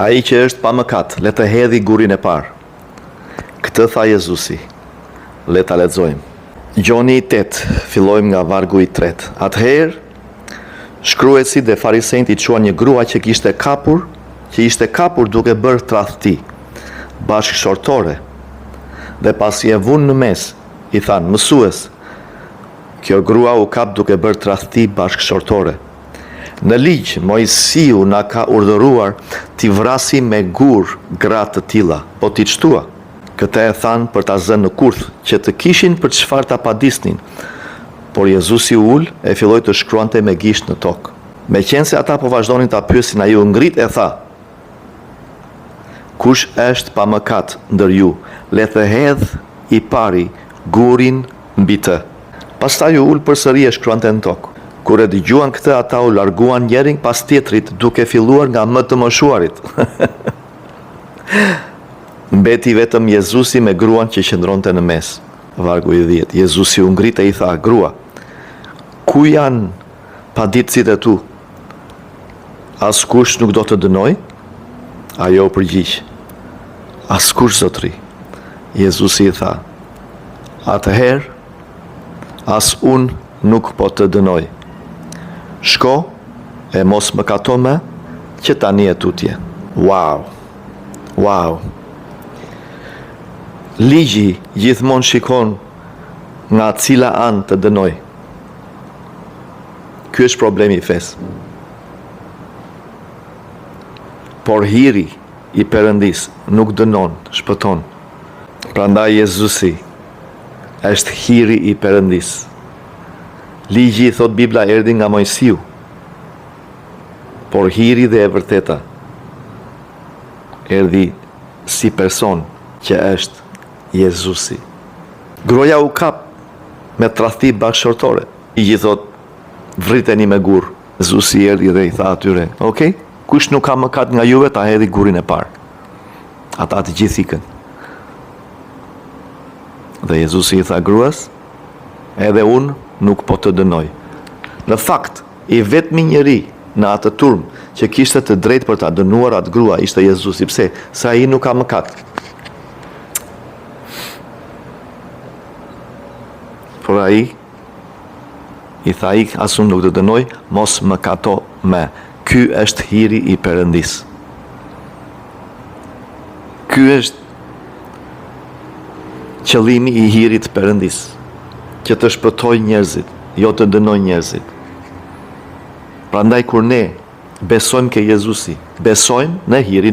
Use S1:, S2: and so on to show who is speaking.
S1: Ai që është pa mëkat, le të hedhi gurin e parë. Këtë tha Jezusi. Le ta lexojmë. Gjoni 8, fillojmë nga vargu i 3. Atëherë, shkruesi dhe farisejt i quan një grua që ishte kapur duke bërë tradhti bashkëshortore. Dhe pasi e vunë në mes, i thanë: Mësues, kjo grua u kap duke bërë tradhti bashkëshortore. Në ligj, Mojsiu na ka urdhëruar t'i vrasim me gur gratë të tilla, po t'i çtua. Këtë e thanë për ta zënë në kurth, që të kishin për çfarë ta padisnin. Por Jezusi u ul e filloi të shkruante me gisht në tokë. Meqense ata po vazhdonin ta pyesin, ai u ngrit e tha: Kush është pa mëkat ndër ju, le të hedh i pari gurin mbi të. Pastaj u ul përsëri e shkruante në tokë. Kur e dëgjuan këtë, ata u larguan njërin pas tjetrit, duke filluar nga më të moshuarit. Mbeti vetëm Jezusi me gruan që qëndronte në mes. Vargu i 10. Jezusi u ngrit e i tha: Grua, ku janë paditësit e tu? Askush nuk do të dënoj? Ajo u përgjigj: Askush, Zotri. Jezusi i tha: Atëherë, as unë nuk po të dënoj. Shko e mos mëkato më, që tani e tutje. Wow! Wow! Ligji gjithmonë shikon nga cila anë të dënoj. Ky është problemi i fesë. Por hiri i Perëndis nuk dënon, shpëton. Prandaj Jezusi është hiri i Perëndis. Ligji, thot Bibla, erdhi nga Mojsiu, por hiri dhe e vërteta erdhi si person që është Jezusi. Groja u kap me tradhti bashkëshortore. I thot: Vriteni me gur. Jezusi erdhi dhe i tha atyre: Okej, kush nuk ka mëkat nga juve, ta hedhi gurin e parë. Ata të gjithë ikën. Dhe Jezusi i tha gruas: Edhe unë nuk po të dënoj. Në fakt, i vetmi njeri në atë turmë që kishte të drejtë për ta dënuar atë grua ishte Jezusi. Pse? Sa ai nuk ka mëkat. Por ai i tha: as unë nuk të dënoj, mos mëkato më. Ky është hiri i Perëndis. Ky është qëllimi i hirit të Perëndis, që të shpëtoj njerëzit, jo të dënoj njerëzit. Prandaj kur ne besojmë ke Jezusi, besojmë në hirin